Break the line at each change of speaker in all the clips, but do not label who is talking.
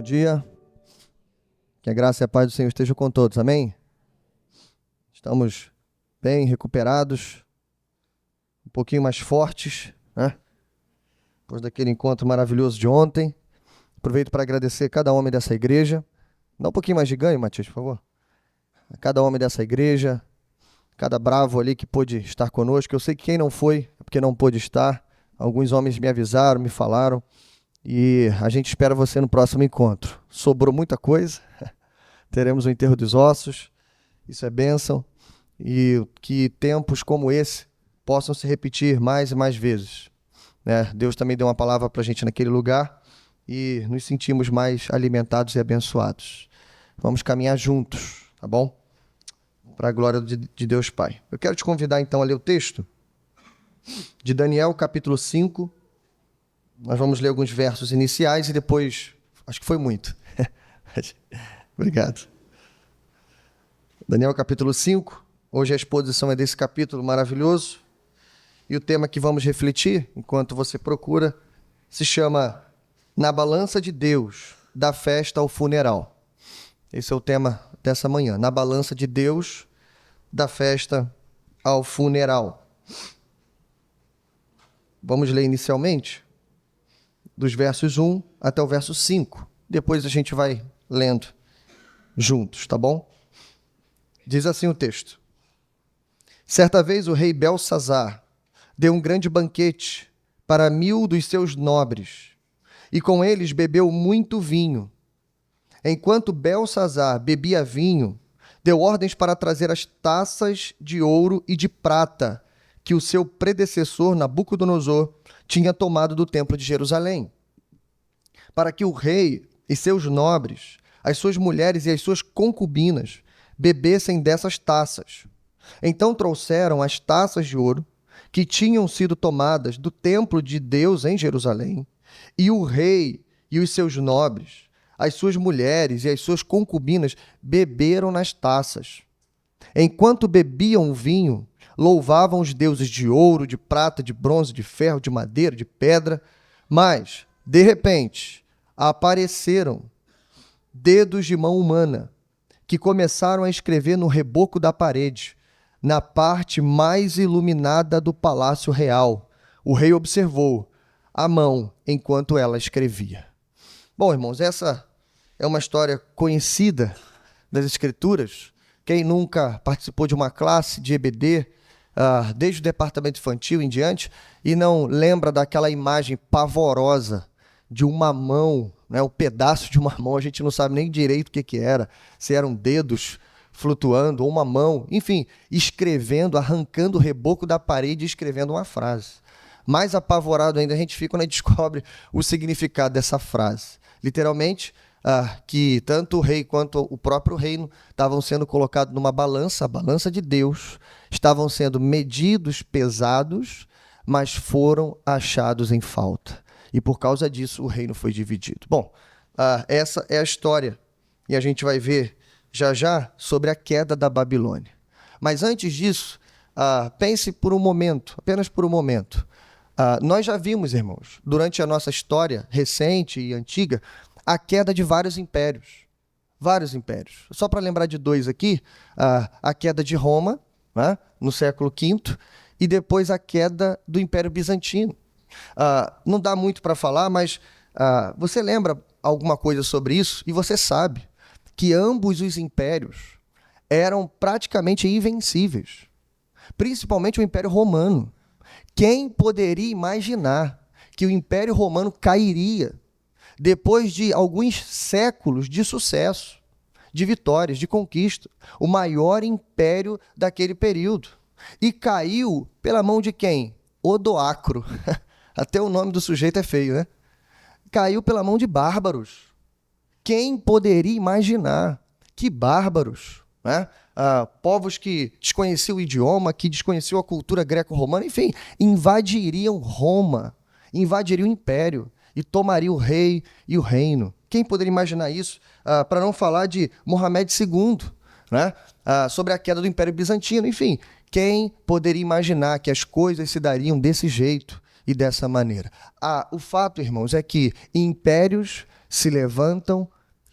dia. Que a graça e a paz do Senhor estejam com todos, amém? Estamos bem recuperados, um pouquinho mais fortes, né? Depois daquele encontro maravilhoso de ontem. Aproveito para agradecer cada homem dessa igreja. Dá um pouquinho mais de ganho, Matias, por favor. A cada homem dessa igreja, cada bravo ali que pôde estar conosco. Eu sei que quem não foi é porque não pôde estar. Alguns homens me avisaram, me falaram. E a gente espera você no próximo encontro. Sobrou muita coisa. Teremos o enterro dos ossos. Isso é bênção. E que tempos como esse possam se repetir mais e mais vezes, né? Deus também deu uma palavra para a gente naquele lugar e nos sentimos mais alimentados e abençoados. Vamos caminhar juntos, tá bom? Para a glória de Deus Pai. Eu quero te convidar então a ler o texto de Daniel, capítulo 5. Nós vamos ler alguns versos iniciais e depois... Acho que foi muito. Obrigado. Daniel, capítulo 5. Hoje a exposição é desse capítulo maravilhoso. E o tema que vamos refletir, enquanto você procura, se chama Na Balança de Deus, da Festa ao Funeral. Esse é o tema dessa manhã. Na Balança de Deus, da Festa ao Funeral. Vamos ler inicialmente dos versos 1 até o verso 5. Depois a gente vai lendo juntos, tá bom? Diz assim o texto. Certa vez o rei Belsazar deu um grande banquete para 1000 dos seus nobres, e com eles bebeu muito vinho. Enquanto Belsazar bebia vinho, deu ordens para trazer as taças de ouro e de prata que o seu predecessor Nabucodonosor tinha tomado do templo de Jerusalém, para que o rei e seus nobres, as suas mulheres e as suas concubinas bebessem dessas taças. Então trouxeram as taças de ouro que tinham sido tomadas do templo de Deus em Jerusalém, e o rei e os seus nobres, as suas mulheres e as suas concubinas beberam nas taças. Enquanto bebiam o vinho, louvavam os deuses de ouro, de prata, de bronze, de ferro, de madeira, de pedra, mas, de repente, apareceram dedos de mão humana que começaram a escrever no reboco da parede, na parte mais iluminada do palácio real. O rei observou a mão enquanto ela escrevia. Bom, irmãos, essa é uma história conhecida das Escrituras. Quem nunca participou de uma classe de EBD, desde o departamento infantil em diante, e não lembra daquela imagem pavorosa de uma mão, né, um pedaço de uma mão, a gente não sabe nem direito o que era, se eram dedos flutuando, ou uma mão, enfim, escrevendo, arrancando o reboco da parede e escrevendo uma frase. Mais apavorado ainda a gente fica quando a gente descobre o significado dessa frase. Literalmente, que tanto o rei quanto o próprio reino estavam sendo colocados numa balança, a balança de Deus, estavam sendo medidos, pesados, mas foram achados em falta. E por causa disso o reino foi dividido. Bom, essa é a história. E a gente vai ver já já sobre a queda da Babilônia. Mas antes disso, pense por um momento, apenas por um momento. Nós já vimos, irmãos, durante a nossa história recente e antiga, a queda de vários impérios. Vários impérios. Só para lembrar de dois aqui, a queda de Roma, né, no século V, e depois a queda do Império Bizantino. Não dá muito para falar, mas você lembra alguma coisa sobre isso? E você sabe que ambos os impérios eram praticamente invencíveis, principalmente o Império Romano. Quem poderia imaginar que o Império Romano cairia depois de alguns séculos de sucesso, de vitórias, de conquista, o maior império daquele período? E caiu pela mão de quem? Odoacro. Até o nome do sujeito é feio, né? Caiu pela mão de bárbaros. Quem poderia imaginar que bárbaros, né? Povos que desconheciam o idioma, que desconheciam a cultura greco-romana, enfim, invadiriam Roma, invadiriam o império e tomariam o rei e o reino. Quem poderia imaginar isso? Para não falar de Mohamed II, né? Sobre a queda do Império Bizantino. Enfim, quem poderia imaginar que as coisas se dariam desse jeito e dessa maneira? O fato, irmãos, é que impérios se levantam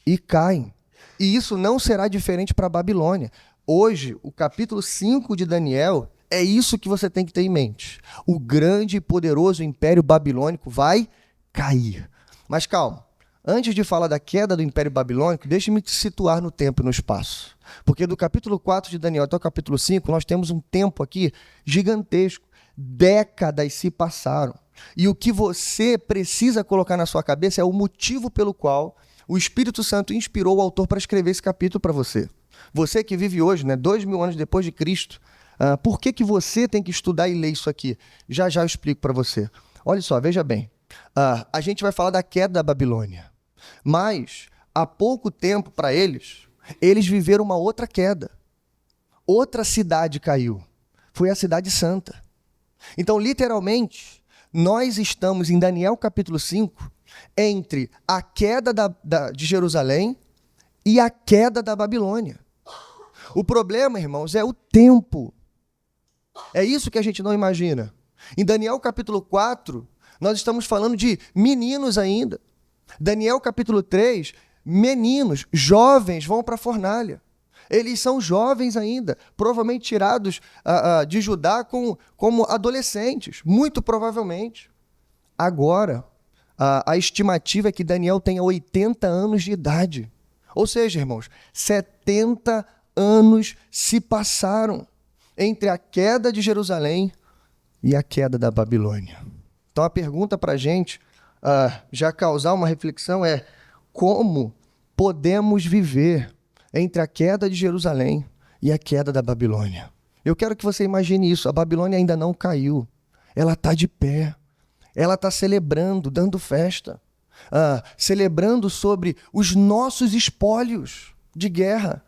e caem. E isso não será diferente para a Babilônia. Hoje, o capítulo 5 de Daniel é isso que você tem que ter em mente. O grande e poderoso império babilônico vai cair. Mas calma, antes de falar da queda do império babilônico, deixe-me te situar no tempo e no espaço. Porque do capítulo 4 de Daniel até o capítulo 5, nós temos um tempo aqui gigantesco. Décadas se passaram. E o que você precisa colocar na sua cabeça é o motivo pelo qual o Espírito Santo inspirou o autor para escrever esse capítulo para você. Você que vive hoje, 2.000 anos depois de Cristo, por que você tem que estudar e ler isso aqui? Já eu explico para você. Olha só, veja bem. A gente vai falar da queda da Babilônia. Mas, há pouco tempo para eles viveram uma outra queda. Outra cidade caiu. Foi a cidade santa. Então, literalmente, nós estamos em Daniel capítulo 5, entre a queda de Jerusalém e a queda da Babilônia. O problema, irmãos, é o tempo. É isso que a gente não imagina. Em Daniel capítulo 4, nós estamos falando de meninos ainda. Daniel capítulo 3, meninos, jovens vão para a fornalha. Eles são jovens ainda, provavelmente tirados de Judá como adolescentes, muito provavelmente. Agora, a estimativa é que Daniel tenha 80 anos de idade. Ou seja, irmãos, 70 anos se passaram entre a queda de Jerusalém e a queda da Babilônia. Então a pergunta para a gente, já causar uma reflexão é: como podemos viver entre a queda de Jerusalém e a queda da Babilônia? Eu quero que você imagine isso. A Babilônia ainda não caiu. Ela está de pé. Ela está celebrando, dando festa. Celebrando sobre os nossos espólios de guerra.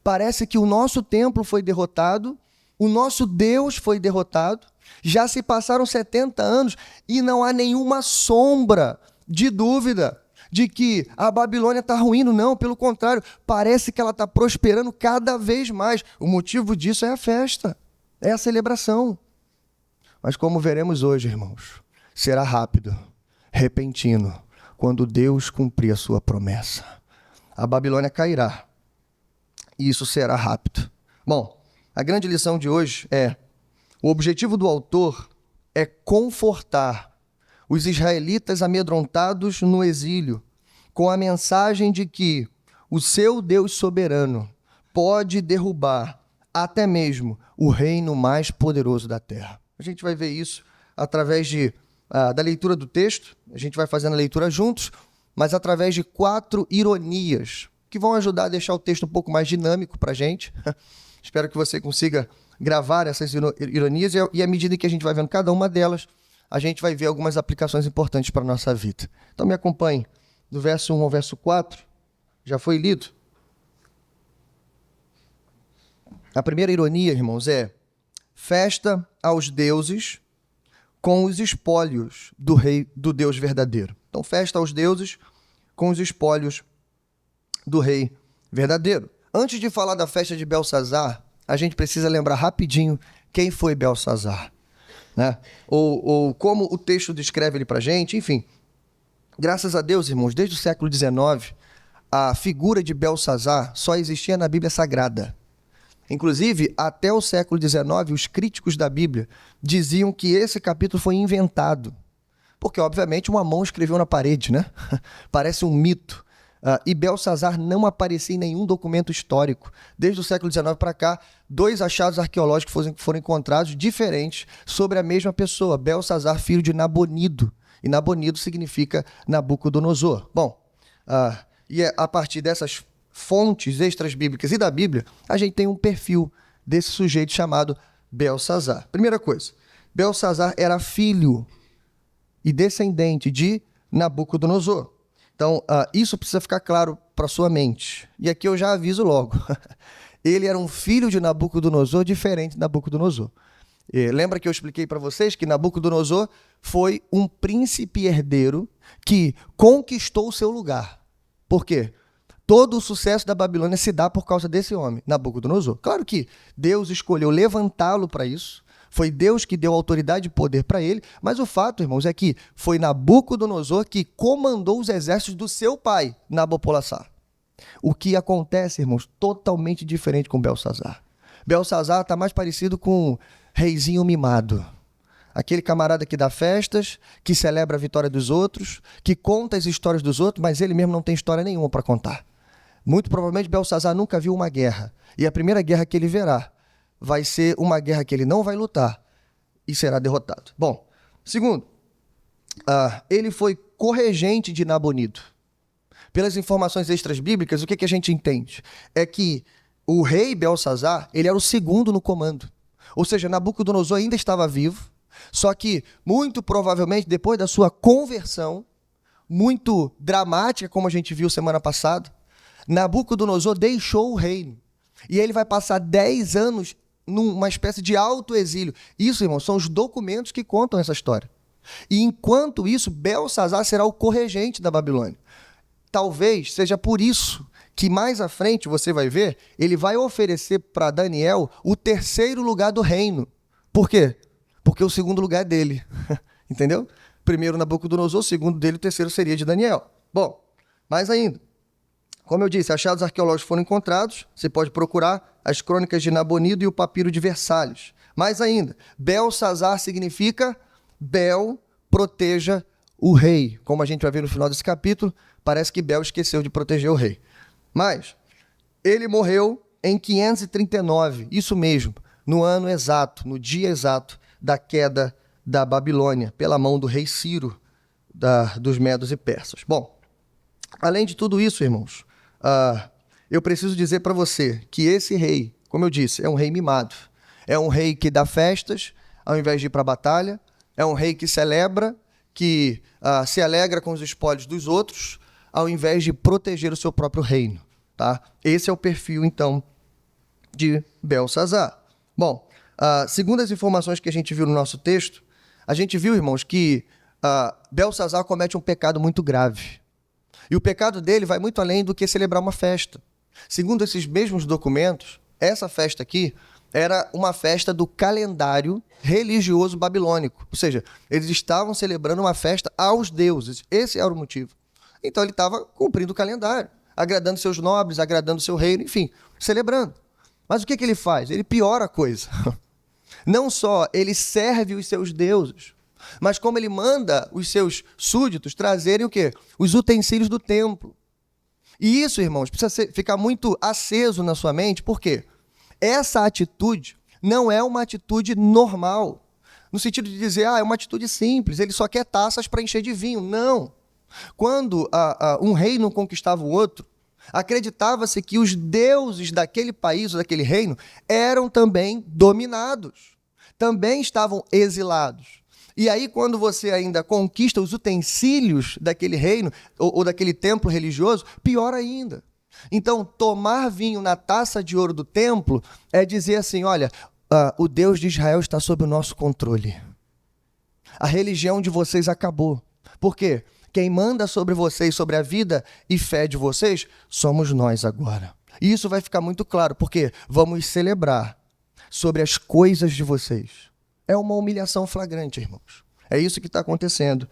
Parece que o nosso templo foi derrotado, o nosso Deus foi derrotado. Já se passaram 70 anos e não há nenhuma sombra de dúvida de que a Babilônia está ruindo. Não, pelo contrário, parece que ela está prosperando cada vez mais. O motivo disso é a festa, é a celebração. Mas como veremos hoje, irmãos, será rápido, repentino, quando Deus cumprir a sua promessa. A Babilônia cairá e isso será rápido. Bom, a grande lição de hoje é: o objetivo do autor é confortar os israelitas amedrontados no exílio com a mensagem de que o seu Deus soberano pode derrubar até mesmo o reino mais poderoso da terra. A gente vai ver isso através da leitura do texto. A gente vai fazendo a leitura juntos, mas através de 4 ironias que vão ajudar a deixar o texto um pouco mais dinâmico para a gente. Espero que você consiga gravar essas ironias e à medida que a gente vai vendo cada uma delas, a gente vai ver algumas aplicações importantes para a nossa vida. Então me acompanhe do verso 1 ao verso 4. Já foi lido? A primeira ironia, irmãos, é: festa aos deuses com os espólios do Deus verdadeiro. Então, festa aos deuses com os espólios do rei verdadeiro. Antes de falar da festa de Belsazar, a gente precisa lembrar rapidinho quem foi Belsazar, né? Ou como o texto descreve ele para a gente. Enfim, graças a Deus, irmãos, desde o século XIX, a figura de Belsazar só existia na Bíblia Sagrada. Inclusive, até o século XIX, os críticos da Bíblia diziam que esse capítulo foi inventado. Porque, obviamente, uma mão escreveu na parede, né? Parece um mito. E Belsazar não aparecia em nenhum documento histórico. Desde o século XIX para cá, 2 achados arqueológicos foram encontrados diferentes sobre a mesma pessoa, Belsazar, filho de Nabonido. E Nabonido significa Nabucodonosor. Bom, e a partir dessas fontes extras bíblicas e da Bíblia, a gente tem um perfil desse sujeito chamado Belsazar. Primeira coisa, Belsazar era filho e descendente de Nabucodonosor. Então, isso precisa ficar claro para sua mente. E aqui eu já aviso logo. Ele era um filho de Nabucodonosor diferente de Nabucodonosor. Lembra que eu expliquei para vocês que Nabucodonosor foi um príncipe herdeiro que conquistou o seu lugar. Por quê? Todo o sucesso da Babilônia se dá por causa desse homem, Nabucodonosor. Claro que Deus escolheu levantá-lo para isso. Foi Deus que deu autoridade e poder para ele, mas o fato, irmãos, é que foi Nabucodonosor que comandou os exércitos do seu pai, Nabopolassar. O que acontece, irmãos, totalmente diferente com Belsazar. Belsazar está mais parecido com um reizinho mimado. Aquele camarada que dá festas, que celebra a vitória dos outros, que conta as histórias dos outros, mas ele mesmo não tem história nenhuma para contar. Muito provavelmente Belsazar nunca viu uma guerra. E a primeira guerra que ele verá vai ser uma guerra que ele não vai lutar e será derrotado. Bom, segundo, ele foi corregente de Nabonido. Pelas informações extras bíblicas, o que a gente entende? É que o rei Belsazar, ele era o segundo no comando. Ou seja, Nabucodonosor ainda estava vivo, só que, muito provavelmente, depois da sua conversão, muito dramática, como a gente viu semana passada, Nabucodonosor deixou o reino. E ele vai passar 10 anos numa espécie de autoexílio. Isso, irmão, são os documentos que contam essa história. E enquanto isso, Belsazar será o corregente da Babilônia. Talvez seja por isso que mais à frente, você vai ver, ele vai oferecer para Daniel o terceiro lugar do reino. Por quê? Porque o segundo lugar é dele. Entendeu? Primeiro Nabucodonosor, o segundo dele, o terceiro seria de Daniel. Bom, mais ainda. Como eu disse, achados arqueológicos foram encontrados. Você pode procurar as crônicas de Nabonido e o papiro de Versalhes. Mais ainda, Belsazar significa Bel proteja o rei. Como a gente vai ver no final desse capítulo, parece que Bel esqueceu de proteger o rei. Mas ele morreu em 539, isso mesmo, no ano exato, no dia exato da queda da Babilônia, pela mão do rei Ciro, dos Medos e Persas. Bom, além de tudo isso, irmãos, eu preciso dizer para você que esse rei, como eu disse, é um rei mimado. É um rei que dá festas ao invés de ir para a batalha. É um rei que celebra, que se alegra com os espólios dos outros, ao invés de proteger o seu próprio reino. Tá? Esse é o perfil, então, de Belsazar. Bom, segundo as informações que a gente viu no nosso texto, a gente viu, irmãos, que Belsazar comete um pecado muito grave. E o pecado dele vai muito além do que celebrar uma festa. Segundo esses mesmos documentos, essa festa aqui era uma festa do calendário religioso babilônico. Ou seja, eles estavam celebrando uma festa aos deuses. Esse era o motivo. Então ele estava cumprindo o calendário, agradando seus nobres, agradando seu reino, enfim, celebrando. Mas o que ele faz? Ele piora a coisa. Não só ele serve os seus deuses, mas como ele manda os seus súditos trazerem o quê? Os utensílios do templo. E isso, irmãos, precisa ficar muito aceso na sua mente, por quê? Essa atitude não é uma atitude normal, no sentido de dizer, é uma atitude simples, ele só quer taças para encher de vinho. Não. Quando um reino conquistava o outro, acreditava-se que os deuses daquele país ou daquele reino eram também dominados, também estavam exilados. E aí, quando você ainda conquista os utensílios daquele reino ou daquele templo religioso, pior ainda. Então, tomar vinho na taça de ouro do templo é dizer assim, olha, o Deus de Israel está sob o nosso controle. A religião de vocês acabou. Por quê? Quem manda sobre vocês, sobre a vida e fé de vocês, somos nós agora. E isso vai ficar muito claro, porque vamos celebrar sobre as coisas de vocês. É uma humilhação flagrante, irmãos. É isso que está acontecendo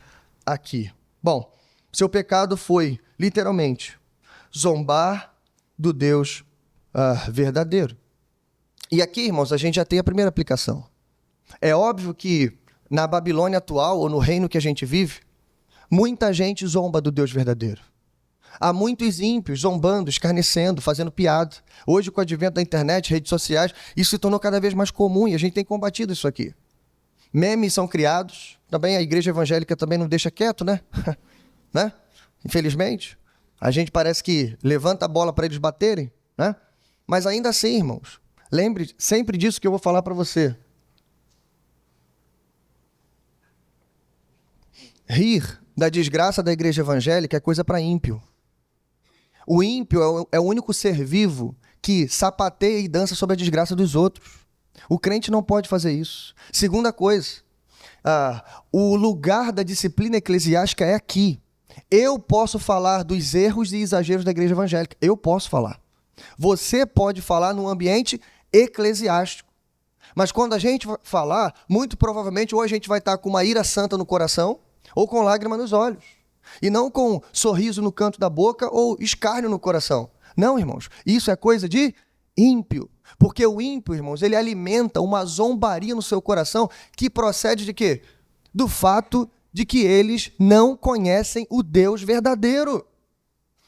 aqui. Bom, seu pecado foi, literalmente, zombar do Deus verdadeiro. E aqui, irmãos, a gente já tem a primeira aplicação. É óbvio que na Babilônia atual, ou no reino que a gente vive, muita gente zomba do Deus verdadeiro. Há muitos ímpios zombando, escarnecendo, fazendo piada. Hoje, com o advento da internet, redes sociais, isso se tornou cada vez mais comum e a gente tem combatido isso aqui. Memes são criados, também a igreja evangélica também não deixa quieto, né? Né? Infelizmente, a gente parece que levanta a bola para eles baterem, né? Mas ainda assim, irmãos, lembre sempre disso que eu vou falar para você. Rir da desgraça da igreja evangélica é coisa para ímpio. O ímpio é o único ser vivo que sapateia e dança sobre a desgraça dos outros. O crente não pode fazer isso. Segunda coisa, o lugar da disciplina eclesiástica é aqui. Eu posso falar dos erros e exageros da igreja evangélica. Eu posso falar. Você pode falar num ambiente eclesiástico. Mas quando a gente falar, muito provavelmente ou a gente vai estar com uma ira santa no coração ou com lágrima nos olhos. E não com sorriso no canto da boca ou escárnio no coração. Não, irmãos, isso é coisa de ímpio. Porque o ímpio, irmãos, ele alimenta uma zombaria no seu coração que procede de quê? Do fato de que eles não conhecem o Deus verdadeiro.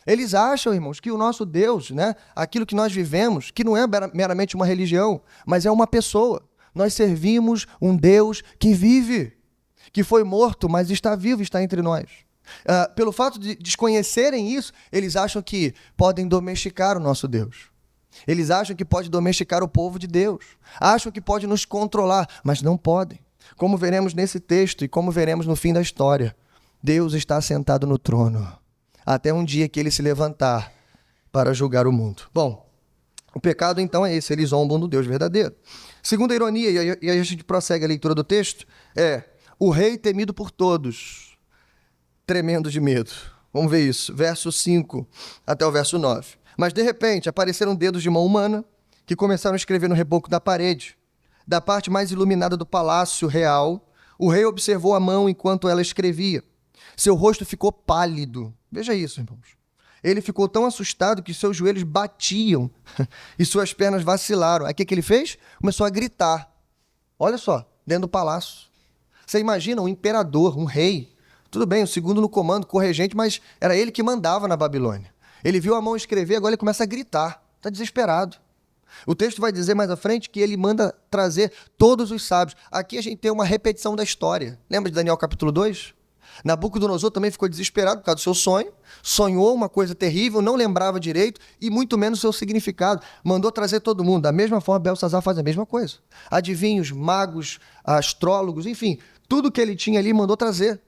Eles acham, irmãos, que o nosso Deus, né, aquilo que nós vivemos, que não é meramente uma religião, mas é uma pessoa. Nós servimos um Deus que vive, que foi morto, mas está vivo, está entre nós. Pelo fato de desconhecerem isso, eles acham que podem domesticar o nosso Deus. Eles acham que pode domesticar o povo de Deus. Acham que pode nos controlar, mas não podem. Como veremos nesse texto e como veremos no fim da história, Deus está sentado no trono, até um dia que ele se levantar para julgar o mundo. Bom, o pecado então é esse, eles zombam do Deus verdadeiro. Segunda ironia, e aí a gente prossegue a leitura do texto, é o rei temido por todos, tremendo de medo. Vamos ver isso, verso 5 até o verso 9. Mas de repente apareceram dedos de mão humana que começaram a escrever no reboco da parede. Da parte mais iluminada do palácio real, o rei observou a mão enquanto ela escrevia. Seu rosto ficou pálido. Veja isso, irmãos. Ele ficou tão assustado que seus joelhos batiam e suas pernas vacilaram. Aí o que ele fez? Começou a gritar. Olha só, dentro do palácio. Você imagina um imperador, um rei. Tudo bem, o segundo no comando, corregente, mas era ele que mandava na Babilônia. Ele viu a mão escrever, agora ele começa a gritar. Está desesperado. O texto vai dizer mais à frente que ele manda trazer todos os sábios. Aqui a gente tem uma repetição da história. Lembra de Daniel capítulo 2? Nabucodonosor também ficou desesperado por causa do seu sonho. Sonhou uma coisa terrível, não lembrava direito e muito menos o seu significado. Mandou trazer todo mundo. Da mesma forma, Belsazar faz a mesma coisa. Adivinhos, magos, astrólogos, enfim, tudo que ele tinha ali mandou trazer.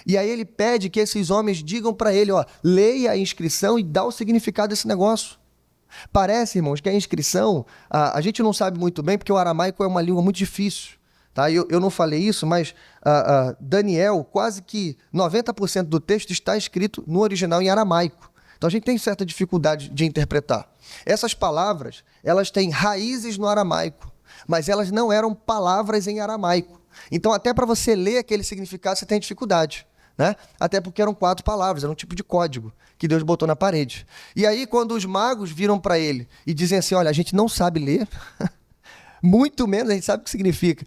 E aí ele pede que esses homens digam para ele, leia a inscrição e dá o significado desse negócio. Parece, irmãos, que a inscrição, a gente não sabe muito bem, porque o aramaico é uma língua muito difícil. Tá? Eu não falei isso, mas Daniel, quase que 90% do texto está escrito no original em aramaico. Então a gente tem certa dificuldade de interpretar. Essas palavras, elas têm raízes no aramaico, mas elas não eram palavras em aramaico. Então, até para você ler aquele significado, você tem dificuldade, né? Até porque eram 4 palavras, era um tipo de código que Deus botou na parede. E aí, quando os magos viram para ele e dizem assim, olha, a gente não sabe ler, muito menos a gente sabe o que significa.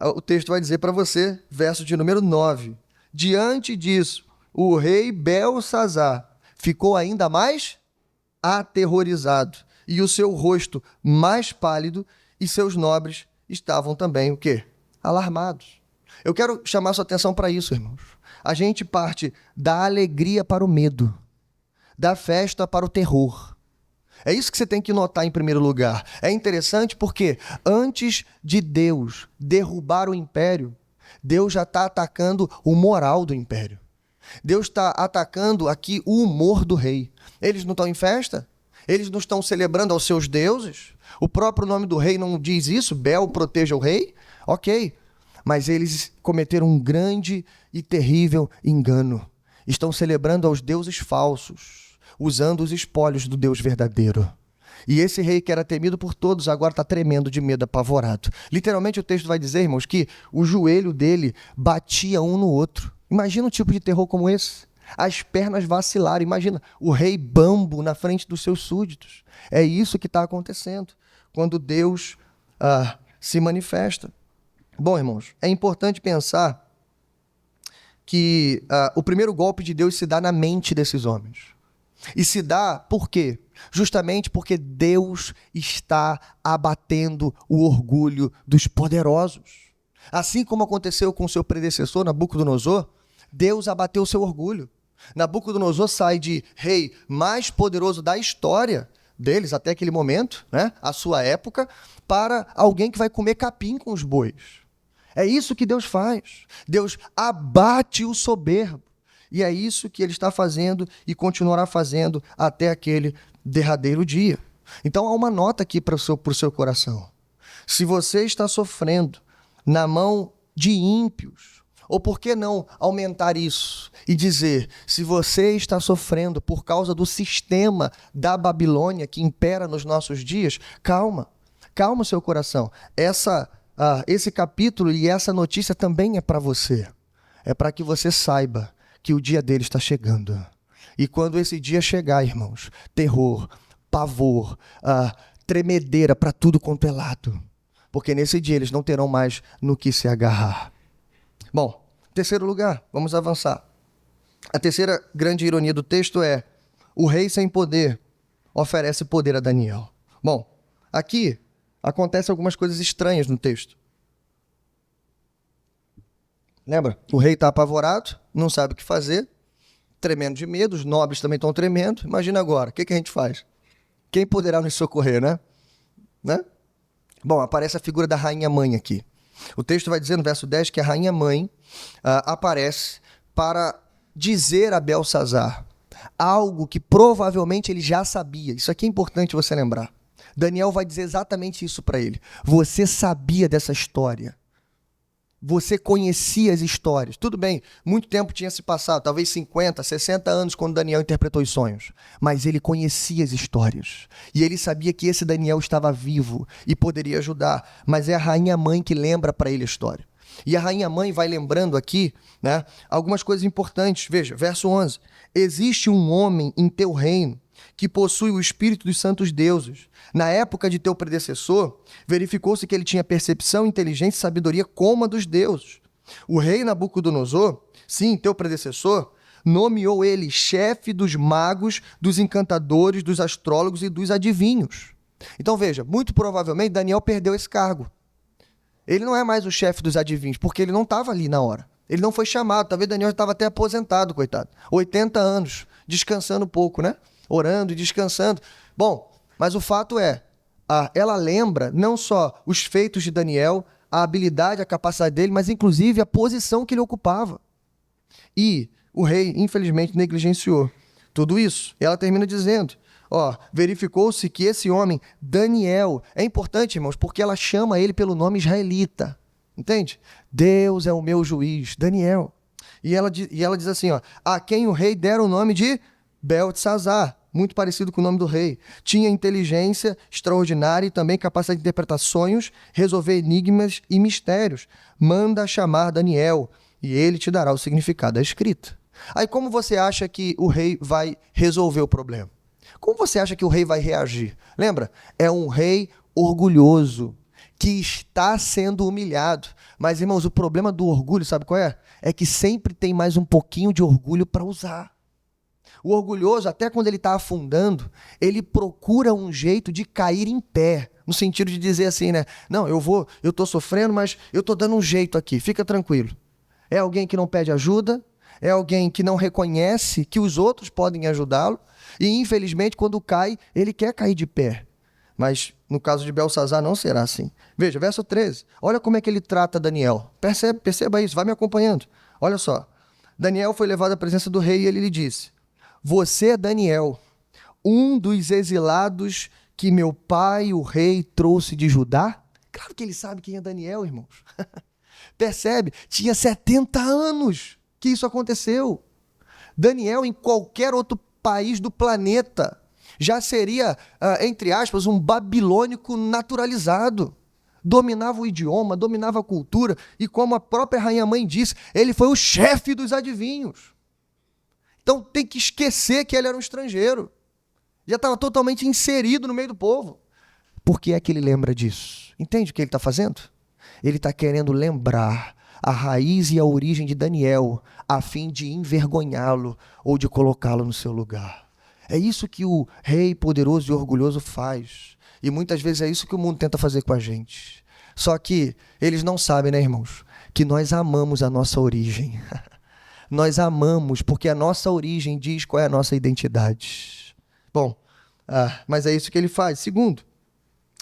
O texto vai dizer para você, verso de número 9. Diante disso, o rei Belsazar ficou ainda mais aterrorizado, e o seu rosto mais pálido, e seus nobres estavam também, o quê? Alarmados. Eu quero chamar sua atenção para isso, irmãos. A gente parte da alegria para o medo, da festa para o terror. É isso que você tem que notar em primeiro lugar. É interessante porque antes de Deus derrubar o império, Deus já está atacando o moral do império. Deus está atacando aqui o humor do rei. Eles não estão em festa? Eles não estão celebrando aos seus deuses? O próprio nome do rei não diz isso? Bel proteja o rei? Ok, mas eles cometeram um grande e terrível engano. Estão celebrando aos deuses falsos, usando os espólios do Deus verdadeiro. E esse rei que era temido por todos agora está tremendo de medo, apavorado. Literalmente o texto vai dizer, irmãos, que o joelho dele batia um no outro. Imagina um tipo de terror como esse. As pernas vacilaram. Imagina o rei bambo na frente dos seus súditos. É isso que está acontecendo quando Deus se manifesta. Bom, irmãos, é importante pensar que o primeiro golpe de Deus se dá na mente desses homens. E se dá por quê? Justamente porque Deus está abatendo o orgulho dos poderosos. Assim como aconteceu com seu predecessor, Nabucodonosor, Deus abateu o seu orgulho. Nabucodonosor sai de rei mais poderoso da história deles até aquele momento, né, a sua época, para alguém que vai comer capim com os bois. É isso que Deus faz. Deus abate o soberbo. E é isso que ele está fazendo e continuará fazendo até aquele derradeiro dia. Então há uma nota aqui para o seu coração. Se você está sofrendo na mão de ímpios, ou por que não aumentar isso e dizer, se você está sofrendo por causa do sistema da Babilônia que impera nos nossos dias, calma o seu coração. Esse capítulo e essa notícia também é para você. É para que você saiba que o dia dele está chegando. E quando esse dia chegar, irmãos, terror, pavor, tremedeira para tudo quanto é lado. Porque nesse dia eles não terão mais no que se agarrar. Bom, terceiro lugar, vamos avançar. A terceira grande ironia do texto é: o rei sem poder oferece poder a Daniel. Bom, aqui acontecem algumas coisas estranhas no texto. Lembra? O rei está apavorado, não sabe o que fazer, tremendo de medo, os nobres também estão tremendo. Imagina agora, o que a gente faz? Quem poderá nos socorrer, né? Bom, aparece a figura da rainha-mãe aqui. O texto vai dizer no verso 10 que a rainha-mãe aparece para dizer a Belsazar algo que provavelmente ele já sabia. Isso aqui é importante você lembrar. Daniel vai dizer exatamente isso para ele. Você sabia dessa história. Você conhecia as histórias. Tudo bem, muito tempo tinha se passado, talvez 50, 60 anos quando Daniel interpretou os sonhos. Mas ele conhecia as histórias. E ele sabia que esse Daniel estava vivo e poderia ajudar. Mas é a rainha-mãe que lembra para ele a história. E a rainha-mãe vai lembrando aqui, né, algumas coisas importantes. Veja, verso 11. Existe um homem em teu reino que possui o espírito dos santos deuses. Na época de teu predecessor, verificou-se que ele tinha percepção, inteligência e sabedoria como a dos deuses. O rei Nabucodonosor, sim, teu predecessor, nomeou ele chefe dos magos, dos encantadores, dos astrólogos e dos adivinhos. Então veja, muito provavelmente Daniel perdeu esse cargo. Ele não é mais o chefe dos adivinhos, porque ele não estava ali na hora. Ele não foi chamado, talvez Daniel estava até aposentado, coitado. 80 anos, descansando um pouco, né? Orando e descansando. Bom, mas o fato é, ela lembra não só os feitos de Daniel, a habilidade, a capacidade dele, mas inclusive a posição que ele ocupava. E o rei, infelizmente, negligenciou tudo isso. E ela termina dizendo, verificou-se que esse homem, Daniel, é importante, irmãos, porque ela chama ele pelo nome israelita. Entende? Deus é o meu juiz, Daniel. E ela diz assim, a quem o rei dera o nome de Beltesazar, muito parecido com o nome do rei. Tinha inteligência extraordinária e também capacidade de interpretar sonhos, resolver enigmas e mistérios. Manda chamar Daniel e ele te dará o significado da escrita. Aí como você acha que o rei vai resolver o problema? Como você acha que o rei vai reagir? Lembra? É um rei orgulhoso que está sendo humilhado. Mas, irmãos, o problema do orgulho, sabe qual é? É que sempre tem mais um pouquinho de orgulho para usar. O orgulhoso, até quando ele está afundando, ele procura um jeito de cair em pé, no sentido de dizer assim, né? Não, eu estou sofrendo, mas eu estou dando um jeito aqui, fica tranquilo. É alguém que não pede ajuda, é alguém que não reconhece que os outros podem ajudá-lo, e infelizmente, quando cai, ele quer cair de pé. Mas no caso de Belsazar não será assim. Veja, verso 13, olha como é que ele trata Daniel. Perceba isso, vai me acompanhando. Olha só, Daniel foi levado à presença do rei e ele lhe disse: você é Daniel, um dos exilados que meu pai, o rei, trouxe de Judá? Claro que ele sabe quem é Daniel, irmãos. Percebe? Tinha 70 anos que isso aconteceu. Daniel, em qualquer outro país do planeta, já seria, entre aspas, um babilônico naturalizado. Dominava o idioma, dominava a cultura, e como a própria rainha-mãe disse, ele foi o chefe dos adivinhos. Então tem que esquecer que ele era um estrangeiro. Já estava totalmente inserido no meio do povo. Por que é que ele lembra disso? Entende o que ele está fazendo? Ele está querendo lembrar a raiz e a origem de Daniel, a fim de envergonhá-lo ou de colocá-lo no seu lugar. É isso que o rei poderoso e orgulhoso faz. E muitas vezes é isso que o mundo tenta fazer com a gente. Só que eles não sabem, né, irmãos? Que nós amamos a nossa origem. Nós amamos porque a nossa origem diz qual é a nossa identidade. Bom, mas é isso que ele faz. Segundo,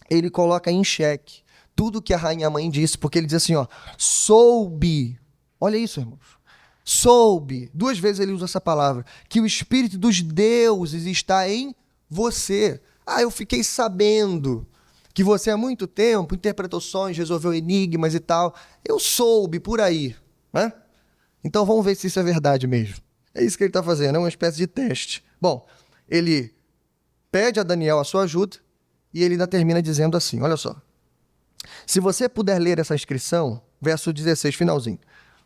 ele coloca em xeque tudo que a rainha-mãe disse, porque ele diz assim, soube. Olha isso, irmãos. Soube. 2 vezes ele usa essa palavra. Que o espírito dos deuses está em você. Eu fiquei sabendo que você há muito tempo interpretou sonhos, resolveu enigmas e tal. Eu soube por aí, né? Então vamos ver se isso é verdade mesmo. É isso que ele está fazendo, é uma espécie de teste. Bom, ele pede a Daniel a sua ajuda e ele ainda termina dizendo assim, olha só. Se você puder ler essa inscrição, verso 16, finalzinho,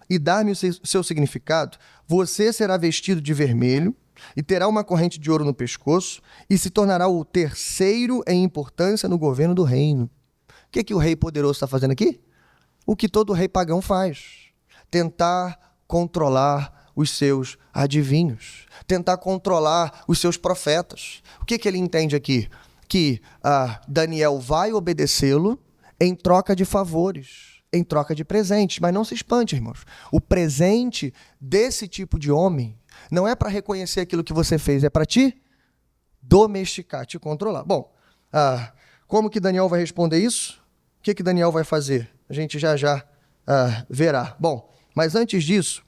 e dar-me o seu significado, você será vestido de vermelho e terá uma corrente de ouro no pescoço e se tornará o terceiro em importância no governo do reino. O que o rei poderoso está fazendo aqui? O que todo rei pagão faz. Tentar controlar os seus adivinhos. Tentar controlar os seus profetas. O que ele entende aqui? Que Daniel vai obedecê-lo em troca de favores, em troca de presentes. Mas não se espante, irmãos. O presente desse tipo de homem não é para reconhecer aquilo que você fez, é para te domesticar, te controlar. Bom, como que Daniel vai responder isso? O que Daniel vai fazer? A gente já verá. Bom, mas antes disso,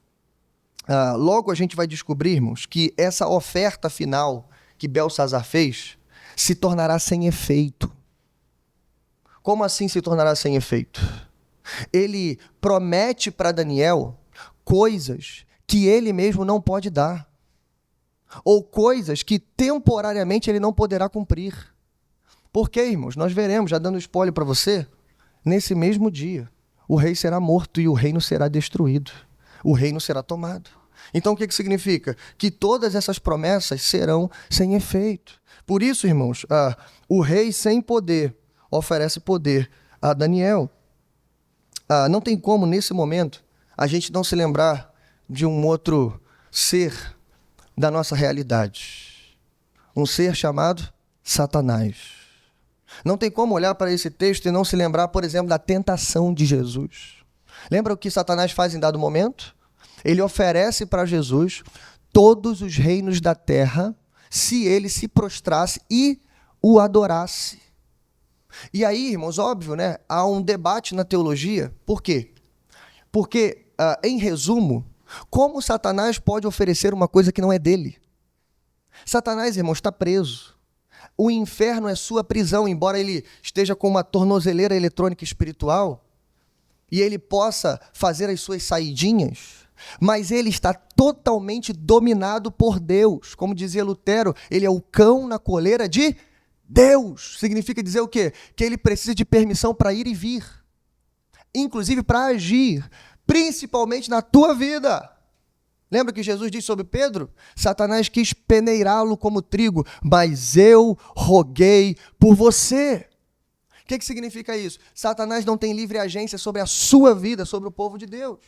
logo a gente vai descobrir, irmãos, que essa oferta final que Belsassar fez se tornará sem efeito. Como assim se tornará sem efeito? Ele promete para Daniel coisas que ele mesmo não pode dar, ou coisas que temporariamente ele não poderá cumprir. Por quê, irmãos? Nós veremos, já dando spoiler para você, nesse mesmo dia, o rei será morto e o reino será destruído. O reino será tomado. Então, o que significa? Que todas essas promessas serão sem efeito. Por isso, irmãos, o rei sem poder oferece poder a Daniel. Não tem como, nesse momento, a gente não se lembrar de um outro ser da nossa realidade. Um ser chamado Satanás. Não tem como olhar para esse texto e não se lembrar, por exemplo, da tentação de Jesus. Lembra o que Satanás faz em dado momento? Ele oferece para Jesus todos os reinos da terra se ele se prostrasse e o adorasse. E aí, irmãos, óbvio, né? Há um debate na teologia. Por quê? Porque, em resumo, como Satanás pode oferecer uma coisa que não é dele? Satanás, irmãos, está preso. O inferno é sua prisão, embora ele esteja com uma tornozeleira eletrônica espiritual e ele possa fazer as suas saidinhas, mas ele está totalmente dominado por Deus. Como dizia Lutero, ele é o cão na coleira de Deus. Significa dizer o quê? Que ele precisa de permissão para ir e vir, inclusive para agir, principalmente na tua vida. Lembra que Jesus disse sobre Pedro? Satanás quis peneirá-lo como trigo, mas eu roguei por você. O que significa isso? Satanás não tem livre agência sobre a sua vida, sobre o povo de Deus.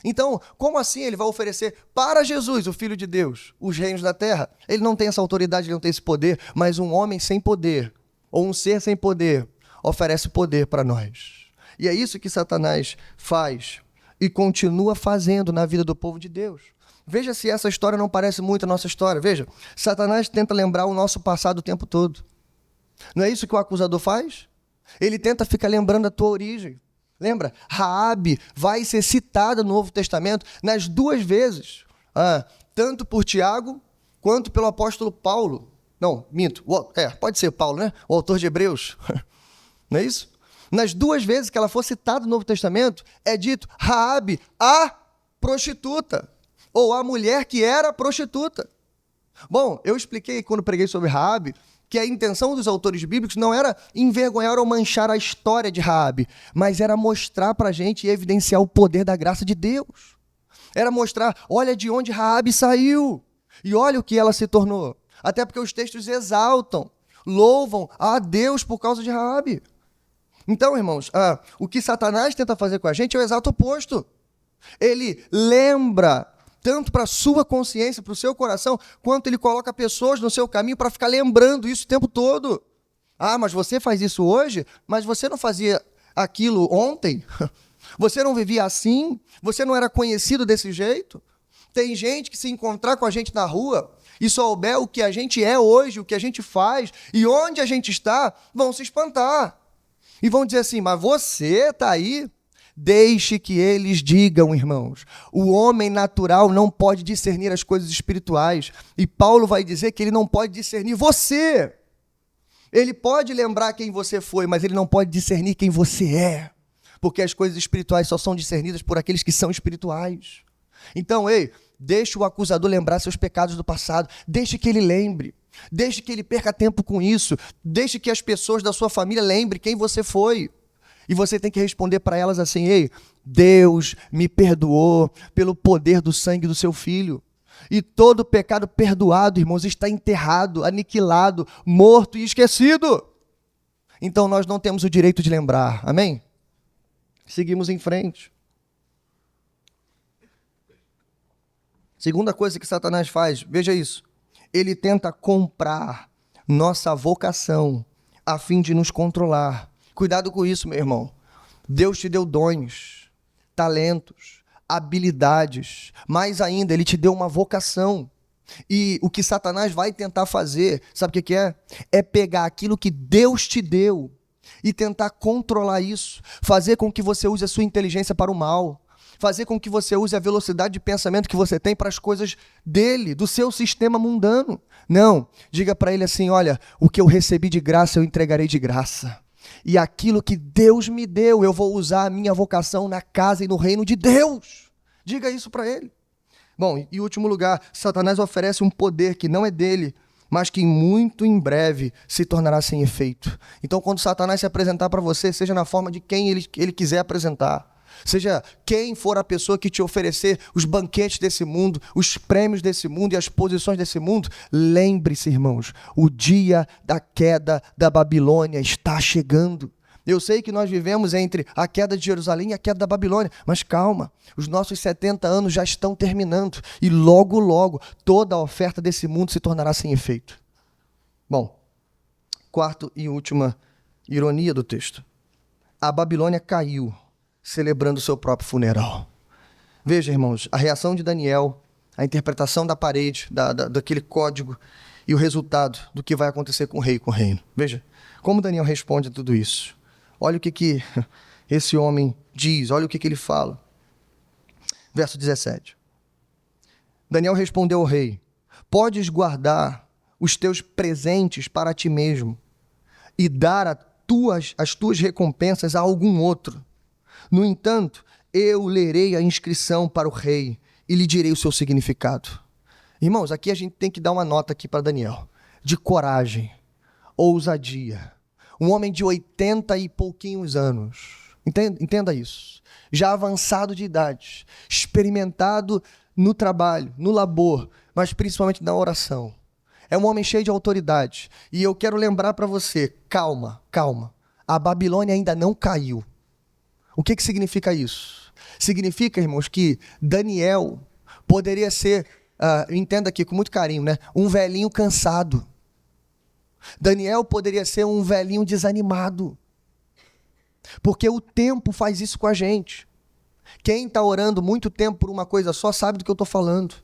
Então, como assim ele vai oferecer para Jesus, o Filho de Deus, os reinos da terra? Ele não tem essa autoridade, ele não tem esse poder, mas um homem sem poder, ou um ser sem poder, oferece poder para nós. E é isso que Satanás faz e continua fazendo na vida do povo de Deus. Veja se essa história não parece muito a nossa história. Veja, Satanás tenta lembrar o nosso passado o tempo todo. Não é isso que o acusador faz? Ele tenta ficar lembrando a tua origem. Lembra? Raabe vai ser citada no Novo Testamento nas duas vezes, tanto por Tiago quanto pelo apóstolo Paulo. Não, minto. Pode ser Paulo, né? O autor de Hebreus. Não é isso? Nas duas vezes que ela for citada no Novo Testamento, é dito Raabe, a prostituta, ou a mulher que era prostituta. Bom, eu expliquei quando preguei sobre Raabe que a intenção dos autores bíblicos não era envergonhar ou manchar a história de Raabe, mas era mostrar para a gente e evidenciar o poder da graça de Deus. Era mostrar, olha de onde Raabe saiu e olha o que ela se tornou. Até porque os textos exaltam, louvam a Deus por causa de Raabe. Então, irmãos, o que Satanás tenta fazer com a gente é o exato oposto. Ele lembra tanto para a sua consciência, para o seu coração, quanto ele coloca pessoas no seu caminho para ficar lembrando isso o tempo todo. Mas você faz isso hoje? Mas você não fazia aquilo ontem? Você não vivia assim? Você não era conhecido desse jeito? Tem gente que se encontrar com a gente na rua e souber o que a gente é hoje, o que a gente faz e onde a gente está, vão se espantar. E vão dizer assim, mas você está aí? Deixe que eles digam, irmãos. O homem natural não pode discernir as coisas espirituais. E Paulo vai dizer que ele não pode discernir você. Ele pode lembrar quem você foi, mas ele não pode discernir quem você é. Porque as coisas espirituais só são discernidas por aqueles que são espirituais. Então, deixe o acusador lembrar seus pecados do passado. Deixe que ele lembre. Deixe que ele perca tempo com isso. Deixe que as pessoas da sua família lembrem quem você foi. E você tem que responder para elas assim, Deus me perdoou pelo poder do sangue do seu filho. E todo pecado perdoado, irmãos, está enterrado, aniquilado, morto e esquecido. Então nós não temos o direito de lembrar. Amém? Seguimos em frente. Segunda coisa que Satanás faz, veja isso. Ele tenta comprar nossa vocação a fim de nos controlar. Cuidado com isso, meu irmão. Deus te deu dons, talentos, habilidades. Mais ainda, Ele te deu uma vocação. E o que Satanás vai tentar fazer, sabe o que é? É pegar aquilo que Deus te deu e tentar controlar isso. Fazer com que você use a sua inteligência para o mal. Fazer com que você use a velocidade de pensamento que você tem para as coisas dele, do seu sistema mundano. Não, diga para ele assim, olha, o que eu recebi de graça eu entregarei de graça. E aquilo que Deus me deu, eu vou usar a minha vocação na casa e no reino de Deus. Diga isso para ele. Bom, e em último lugar, Satanás oferece um poder que não é dele, mas que muito em breve se tornará sem efeito. Então, quando Satanás se apresentar para você, seja na forma de quem ele quiser apresentar, seja quem for a pessoa que te oferecer os banquetes desse mundo, os prêmios desse mundo e as posições desse mundo, lembre-se, irmãos, o dia da queda da Babilônia está chegando. Eu sei que nós vivemos entre a queda de Jerusalém e a queda da Babilônia, mas calma, os nossos 70 anos já estão terminando e logo, logo, toda a oferta desse mundo se tornará sem efeito. Bom, quarta e última ironia do texto. A Babilônia caiu, celebrando o seu próprio funeral. Veja, irmãos, a reação de Daniel, a interpretação da parede, daquele código e o resultado do que vai acontecer com o rei e com o reino. Veja, como Daniel responde a tudo isso. Olha o que esse homem diz, olha o que ele fala. Verso 17. Daniel respondeu ao rei, podes guardar os teus presentes para ti mesmo e dar as tuas recompensas a algum outro. No entanto, eu lerei a inscrição para o rei e lhe direi o seu significado. Irmãos, aqui a gente tem que dar uma nota aqui para Daniel, de coragem, ousadia. Um homem de 80 e pouquinhos anos, entenda isso, já avançado de idade, experimentado no trabalho, no labor, mas principalmente na oração. É um homem cheio de autoridade. E eu quero lembrar para você, calma, a Babilônia ainda não caiu. O que significa isso? Significa, irmãos, que Daniel poderia ser, entenda aqui com muito carinho, né? Um velhinho cansado. Daniel poderia ser um velhinho desanimado. Porque o tempo faz isso com a gente. Quem está orando muito tempo por uma coisa só sabe do que eu estou falando.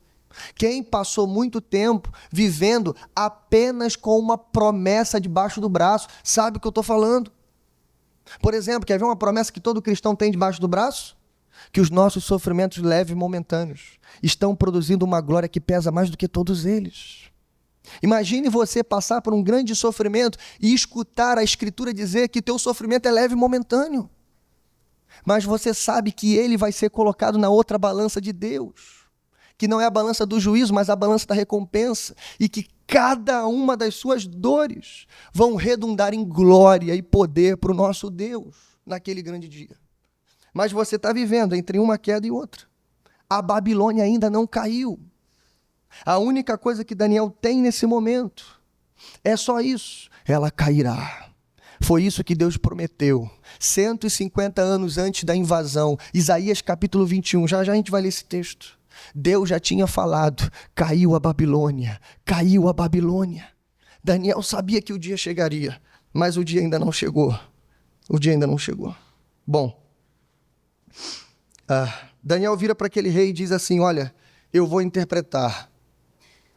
Quem passou muito tempo vivendo apenas com uma promessa debaixo do braço sabe o que eu estou falando. Por exemplo, quer ver uma promessa que todo cristão tem debaixo do braço? Que os nossos sofrimentos leves e momentâneos estão produzindo uma glória que pesa mais do que todos eles. Imagine você passar por um grande sofrimento e escutar a Escritura dizer que teu sofrimento é leve e momentâneo. Mas você sabe que ele vai ser colocado na outra balança de Deus, que não é a balança do juízo, mas a balança da recompensa, e que cada uma das suas dores vão redundar em glória e poder para o nosso Deus naquele grande dia. Mas você está vivendo entre uma queda e outra. A Babilônia ainda não caiu. A única coisa que Daniel tem nesse momento é só isso. Ela cairá. Foi isso que Deus prometeu. 150 anos antes da invasão. Isaías capítulo 21. Já a gente vai ler esse texto. Deus já tinha falado. Caiu a Babilônia. Caiu a Babilônia. Daniel sabia que o dia chegaria. Mas o dia ainda não chegou. O dia ainda não chegou. Bom. Daniel vira para aquele rei e diz assim, olha, eu vou interpretar.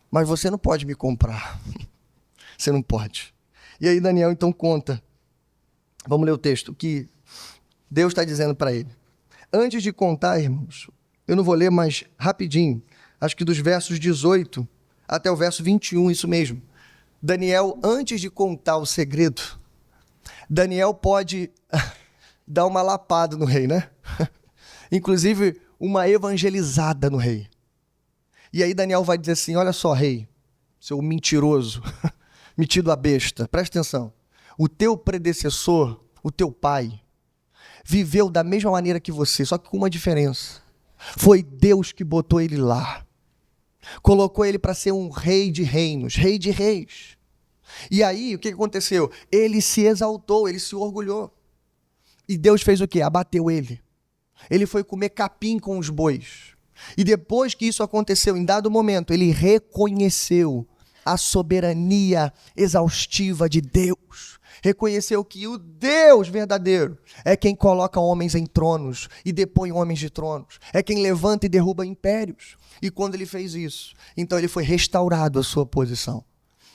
Mas você não pode me comprar. Você não pode. E aí Daniel então conta. Vamos ler o texto. O que Deus está dizendo para ele. Antes de contar, irmãos, eu não vou ler, mas rapidinho. Acho que dos versos 18 até o verso 21, isso mesmo. Daniel, antes de contar o segredo, Daniel pode dar uma lapada no rei, né? Inclusive, uma evangelizada no rei. E aí Daniel vai dizer assim, olha só, rei, seu mentiroso, metido a besta, presta atenção. O teu predecessor, o teu pai, viveu da mesma maneira que você, só que com uma diferença. Foi Deus que botou ele lá. colocou ele para ser um rei de reinos, rei de reis. E aí, o que aconteceu? Ele se exaltou, ele se orgulhou. E Deus fez o quê? Abateu ele. Ele foi comer capim com os bois. E depois que isso aconteceu, em dado momento, ele reconheceu a soberania exaustiva de Deus. Reconheceu que o Deus verdadeiro é quem coloca homens em tronos e depõe homens de tronos. É quem levanta e derruba impérios. E quando ele fez isso, então ele foi restaurado a sua posição.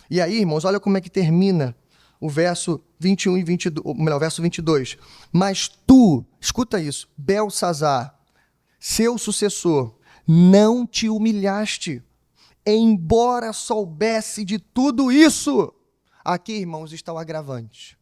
E aí, irmãos, olha como é que termina o verso 21 e 22, ou melhor, o verso 22. Mas tu, escuta isso, Belsazar, seu sucessor, não te humilhaste, embora soubesse de tudo isso. Aqui, irmãos, está o agravante.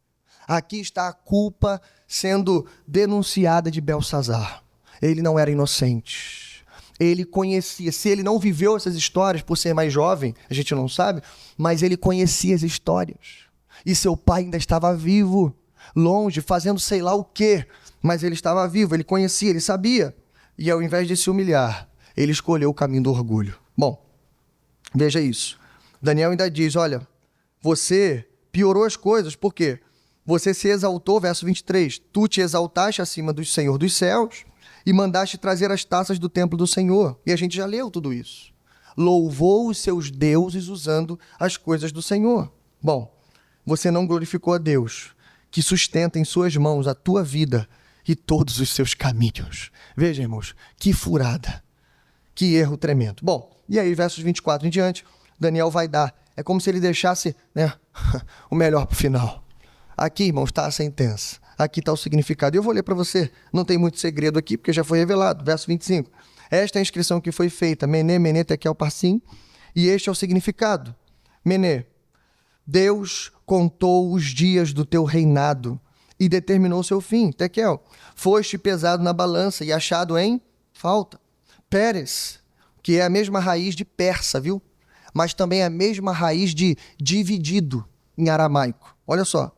Aqui está a culpa sendo denunciada de Belsazar. Ele não era inocente. Ele conhecia, se ele não viveu essas histórias por ser mais jovem, a gente não sabe, mas ele conhecia as histórias. E seu pai ainda estava vivo, longe, fazendo sei lá o quê, mas ele estava vivo, ele conhecia, ele sabia. E ao invés de se humilhar, ele escolheu o caminho do orgulho. Bom, veja isso. Daniel ainda diz, olha, você piorou as coisas, por quê? Você se exaltou, verso 23, tu te exaltaste acima do Senhor dos céus e mandaste trazer as taças do templo do Senhor. E a gente já leu tudo isso. Louvou os seus deuses usando as coisas do Senhor. Bom, você não glorificou a Deus, que sustenta em suas mãos a tua vida e todos os seus caminhos. Veja, irmãos, que furada, que erro tremendo. Bom, e aí, versos 24 em diante, Daniel vai dar. É como se ele deixasse, né, o melhor para o final. Aqui, irmãos, está a sentença. Aqui está o significado. Eu vou ler para você. Não tem muito segredo aqui, porque já foi revelado. Verso 25. Esta é a inscrição que foi feita. Mené, Mené, Tekel, Parsim. E este é o significado. Mené, Deus contou os dias do teu reinado e determinou seu fim. Tekel, foste pesado na balança e achado em falta. Pérez, que é a mesma raiz de persa, viu? Mas também é a mesma raiz de dividido em aramaico. Olha só.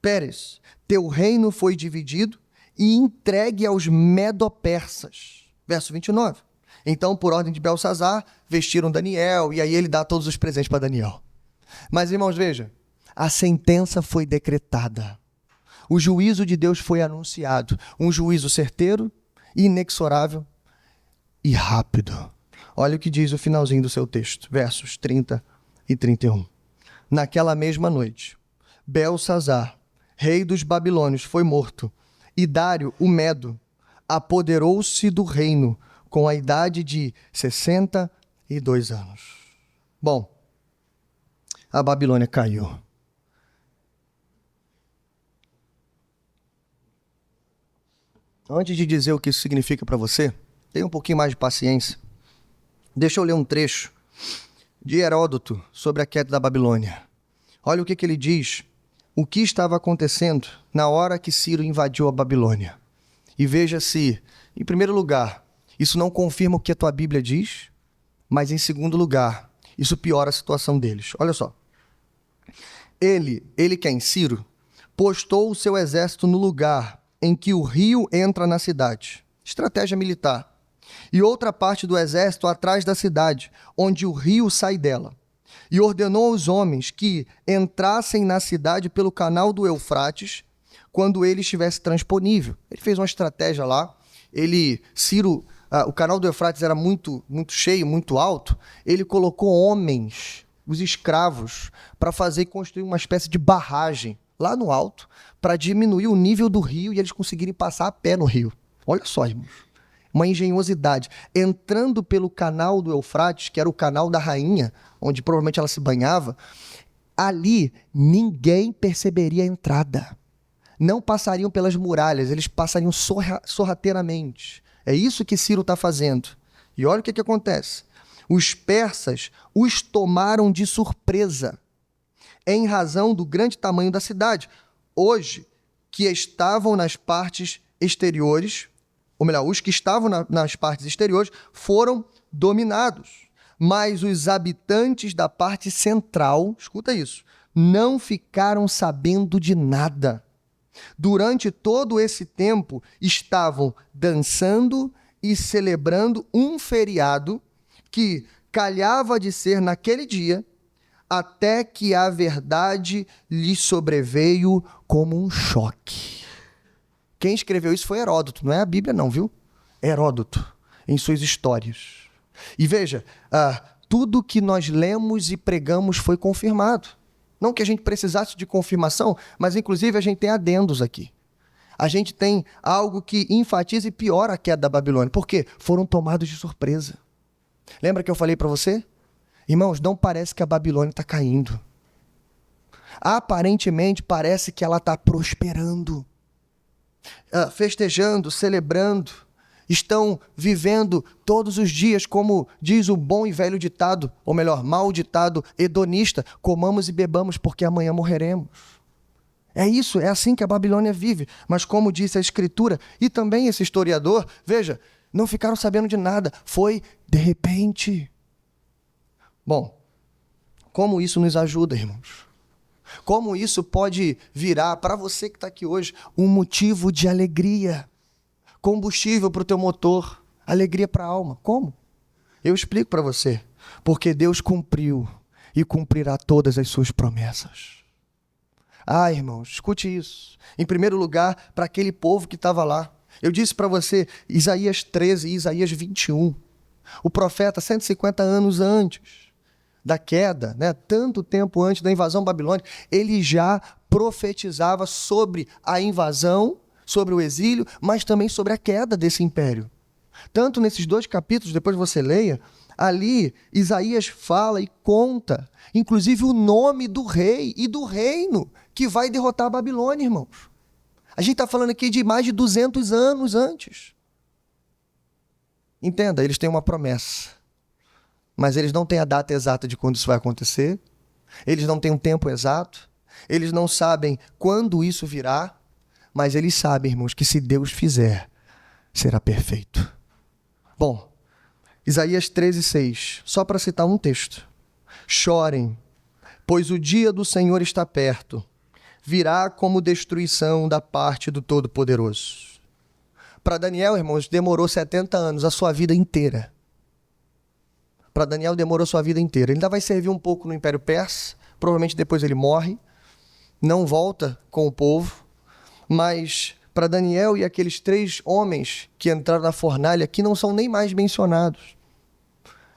Pérez, teu reino foi dividido e entregue aos medo-persas. Verso 29. Então, por ordem de Belsazar, vestiram Daniel, e aí ele dá todos os presentes para Daniel. Mas, irmãos, veja, a sentença foi decretada. O juízo de Deus foi anunciado. Um juízo certeiro, inexorável e rápido. Olha o que diz o finalzinho do seu texto, versos 30 e 31. Naquela mesma noite, Belsazar, rei dos babilônios, foi morto, e Dário, o Medo, apoderou-se do reino com a idade de 62 anos. Bom, a Babilônia caiu. Antes de dizer o que isso significa para você, tenha um pouquinho mais de paciência. Deixa eu ler um trecho de Heródoto sobre a queda da Babilônia. Olha o que ele diz, o que estava acontecendo na hora que Ciro invadiu a Babilônia. E veja se, em primeiro lugar, isso não confirma o que a tua Bíblia diz, mas em segundo lugar, isso piora a situação deles. Olha só. Ele quem? Ciro, postou o seu exército no lugar em que o rio entra na cidade. Estratégia militar. E outra parte do exército atrás da cidade, onde o rio sai dela. E ordenou aos homens que entrassem na cidade pelo canal do Eufrates, quando ele estivesse transponível. Ele fez uma estratégia lá. Ciro, o canal do Eufrates era muito cheio, muito alto. Ele colocou homens, os escravos, para fazer e construir uma espécie de barragem lá no alto, para diminuir o nível do rio e eles conseguirem passar a pé no rio. Olha só, irmãos. Uma engenhosidade. Entrando pelo canal do Eufrates, que era o canal da rainha, onde provavelmente ela se banhava, ali ninguém perceberia a entrada. Não passariam pelas muralhas, eles passariam sorrateiramente. É isso que Ciro está fazendo. E olha o que acontece. Os persas os tomaram de surpresa, em razão do grande tamanho da cidade. Hoje, que estavam nas partes exteriores, ou melhor, os que estavam nas partes exteriores foram dominados. Mas os habitantes da parte central, escuta isso, não ficaram sabendo de nada. Durante todo esse tempo, estavam dançando e celebrando um feriado que calhava de ser naquele dia, até que a verdade lhe sobreveio como um choque. Quem escreveu isso foi Heródoto, não é a Bíblia não, viu? Heródoto, em suas histórias. E veja, tudo que nós lemos e pregamos foi confirmado. Não que a gente precisasse de confirmação, mas inclusive a gente tem adendos aqui. A gente tem algo que enfatiza e piora a queda da Babilônia. Por quê? Foram tomados de surpresa. Lembra que eu falei para você? Irmãos, não parece que a Babilônia está caindo. Aparentemente parece que ela está prosperando, festejando, celebrando. Estão vivendo todos os dias, como diz o bom e velho ditado, ou melhor, mau ditado hedonista: comamos e bebamos porque amanhã morreremos. É isso, é assim que a Babilônia vive. Mas como disse a Escritura, e também esse historiador, veja, não ficaram sabendo de nada, foi de repente. Bom, como isso nos ajuda, irmãos? Como isso pode virar, para você que está aqui hoje, um motivo de alegria, combustível para o teu motor, alegria para a alma? Como? Eu explico para você. Porque Deus cumpriu e cumprirá todas as suas promessas. Irmãos, escute isso. Em primeiro lugar, para aquele povo que estava lá. Eu disse para você, Isaías 13 e Isaías 21. O profeta, 150 anos antes da queda, tanto tempo antes da invasão babilônica, ele já profetizava sobre a invasão, sobre o exílio, mas também sobre a queda desse império. Tanto nesses 2 capítulos, depois você leia, ali Isaías fala e conta, inclusive o nome do rei e do reino que vai derrotar a Babilônia, irmãos. A gente está falando aqui de mais de 200 anos antes. Entenda, eles têm uma promessa, mas eles não têm a data exata de quando isso vai acontecer, eles não têm um tempo exato, eles não sabem quando isso virá, mas eles sabem, irmãos, que se Deus fizer, será perfeito. Bom, Isaías 13:6, só para citar um texto. Chorem, pois o dia do Senhor está perto, virá como destruição da parte do Todo-Poderoso. Para Daniel, irmãos, demorou 70 anos, a sua vida inteira. Para Daniel demorou a sua vida inteira. Ele ainda vai servir um pouco no Império Persa, provavelmente depois ele morre, não volta com o povo, mas para Daniel e aqueles 3 homens que entraram na fornalha, que não são nem mais mencionados,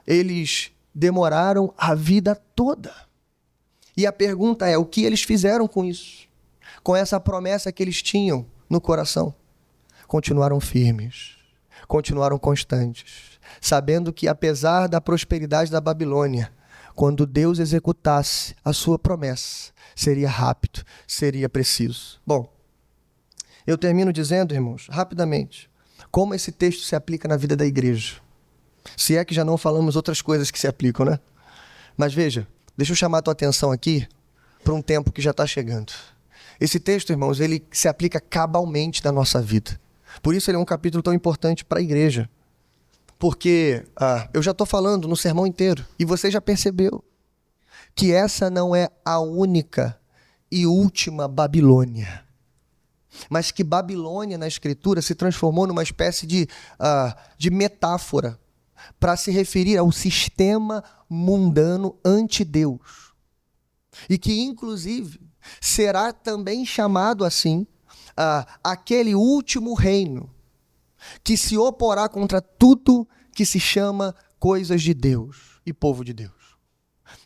eles demoraram a vida toda. E a pergunta é, o que eles fizeram com isso? Com essa promessa que eles tinham no coração? Continuaram firmes, continuaram constantes, sabendo que apesar da prosperidade da Babilônia, quando Deus executasse a sua promessa, seria rápido, seria preciso. Bom, eu termino dizendo, irmãos, rapidamente, como esse texto se aplica na vida da igreja. Se é que já não falamos outras coisas que se aplicam, né? Mas veja, deixa eu chamar a tua atenção aqui para um tempo que já está chegando. Esse texto, irmãos, ele se aplica cabalmente na nossa vida. Por isso ele é um capítulo tão importante para a igreja. Porque eu já estou falando no sermão inteiro, e você já percebeu que essa não é a única e última Babilônia. Mas que Babilônia na Escritura se transformou numa espécie de metáfora para se referir ao sistema mundano anti-Deus. E que, inclusive, será também chamado assim aquele último reino que se oporá contra tudo que se chama coisas de Deus e povo de Deus.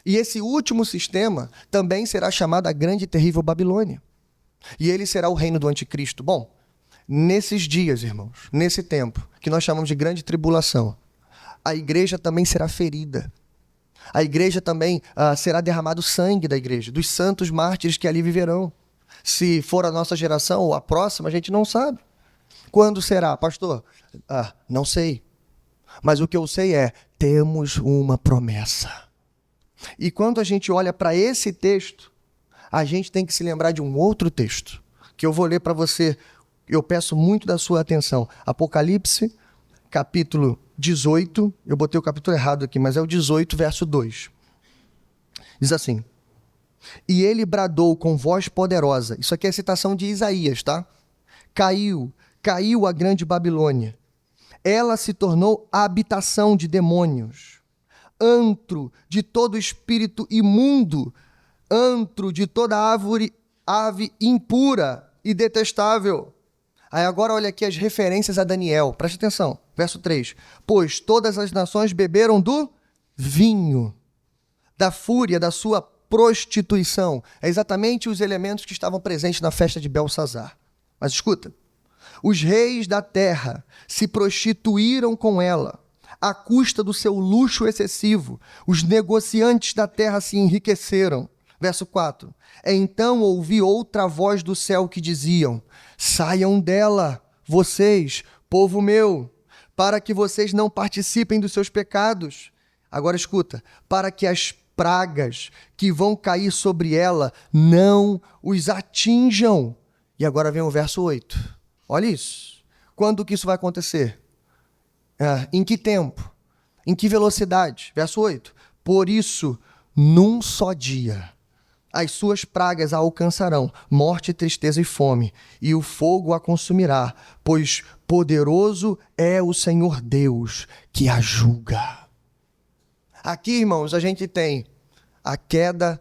E esse último sistema também será chamado a grande e terrível Babilônia. E ele será o reino do anticristo. Bom, nesses dias, irmãos, nesse tempo, que nós chamamos de grande tribulação, a igreja também será ferida. A igreja também será derramado sangue da igreja, dos santos mártires que ali viverão. Se for a nossa geração ou a próxima, a gente não sabe. Quando será, pastor? Não sei. Mas o que eu sei é, temos uma promessa. E quando a gente olha para esse texto, a gente tem que se lembrar de um outro texto, que eu vou ler para você. Eu peço muito da sua atenção. Apocalipse, capítulo 18. Eu botei o capítulo errado aqui, mas é o 18, verso 2. Diz assim: e ele bradou com voz poderosa. Isso aqui é citação de Isaías, tá? Caiu a grande Babilônia. Ela se tornou a habitação de demônios, antro de todo espírito imundo, antro de toda ave impura e detestável. Aí agora olha aqui as referências a Daniel. Presta atenção. Verso 3. Pois todas as nações beberam do vinho, da fúria da sua prostituição. É exatamente os elementos que estavam presentes na festa de Belsazar. Mas escuta. Os reis da terra se prostituíram com ela, à custa do seu luxo excessivo. Os negociantes da terra se enriqueceram. Verso 4. Então ouvi outra voz do céu que diziam: saiam dela, vocês, povo meu, para que vocês não participem dos seus pecados. Agora escuta, para que as pragas que vão cair sobre ela não os atinjam. E agora vem o verso 8. Olha isso. Quando que isso vai acontecer? Em que tempo? Em que velocidade? Verso 8. Por isso, num só dia, as suas pragas a alcançarão, morte, tristeza e fome, e o fogo a consumirá, pois poderoso é o Senhor Deus que a julga. Aqui, irmãos, a gente tem a queda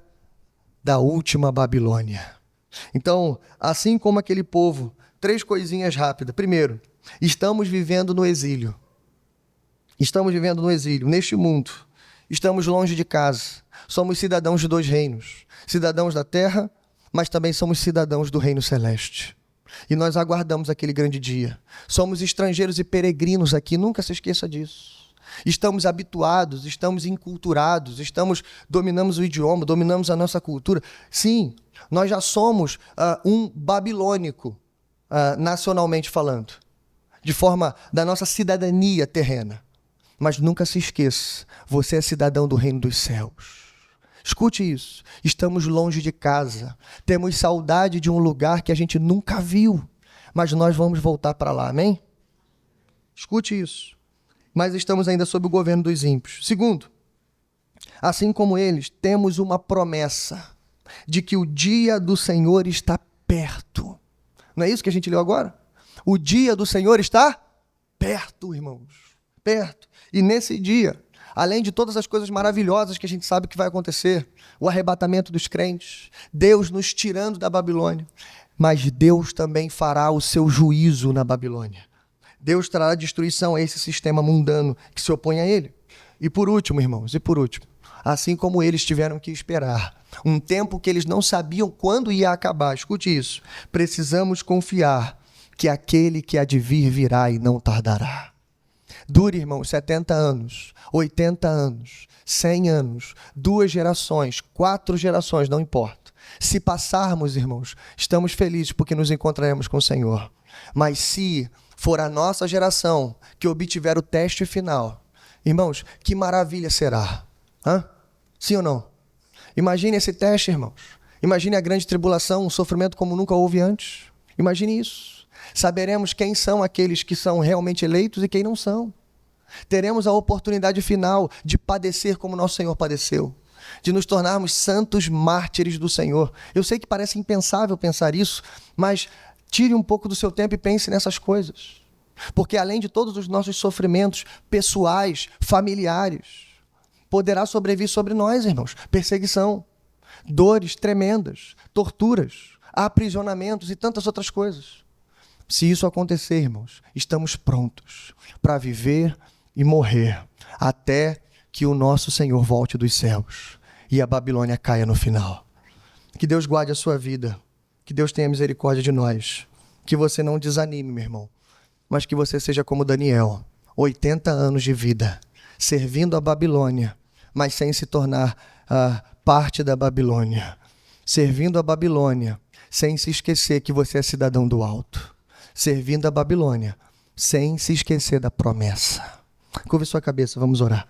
da última Babilônia. Então, assim como aquele povo, 3 coisinhas rápidas. Primeiro, estamos vivendo no exílio. Estamos vivendo no exílio, neste mundo. Estamos longe de casa. Somos cidadãos de 2 reinos. Cidadãos da terra, mas também somos cidadãos do reino celeste. E nós aguardamos aquele grande dia. Somos estrangeiros e peregrinos aqui, nunca se esqueça disso. Estamos habituados, estamos enculturados, dominamos o idioma, dominamos a nossa cultura. Sim, nós já somos um babilônico, nacionalmente falando, de forma da nossa cidadania terrena. Mas nunca se esqueça, você é cidadão do reino dos céus. Escute isso, estamos longe de casa, temos saudade de um lugar que a gente nunca viu, mas nós vamos voltar para lá, amém? Escute isso, mas estamos ainda sob o governo dos ímpios. Segundo, assim como eles, temos uma promessa de que o dia do Senhor está perto. Não é isso que a gente leu agora? O dia do Senhor está perto, irmãos, perto. E nesse dia, além de todas as coisas maravilhosas que a gente sabe que vai acontecer, o arrebatamento dos crentes, Deus nos tirando da Babilônia, mas Deus também fará o seu juízo na Babilônia. Deus trará destruição a esse sistema mundano que se opõe a ele. E por último, irmãos, assim como eles tiveram que esperar um tempo que eles não sabiam quando ia acabar, escute isso, precisamos confiar que aquele que há de vir virá e não tardará. Dure, irmãos, 70 anos, 80 anos, 100 anos, 2 gerações, 4 gerações, não importa. Se passarmos, irmãos, estamos felizes porque nos encontraremos com o Senhor. Mas se for a nossa geração que obtiver o teste final, irmãos, que maravilha será. Sim ou não? Imagine esse teste, irmãos. Imagine a grande tribulação, um sofrimento como nunca houve antes. Imagine isso. Saberemos quem são aqueles que são realmente eleitos e quem não são. Teremos a oportunidade final de padecer como nosso Senhor padeceu, de nos tornarmos santos mártires do Senhor. Eu sei que parece impensável pensar isso, mas tire um pouco do seu tempo e pense nessas coisas. Porque além de todos os nossos sofrimentos pessoais, familiares, poderá sobrevir sobre nós, irmãos, perseguição, dores tremendas, torturas, aprisionamentos e tantas outras coisas. Se isso acontecer, irmãos, estamos prontos para viver e morrer até que o nosso Senhor volte dos céus e a Babilônia caia no final. Que Deus guarde a sua vida, que Deus tenha misericórdia de nós, que você não desanime, meu irmão, mas que você seja como Daniel, 80 anos de vida, servindo a Babilônia, mas sem se tornar parte da Babilônia, servindo a Babilônia, sem se esquecer que você é cidadão do alto, servindo a Babilônia, sem se esquecer da promessa. Curve sua cabeça, vamos orar.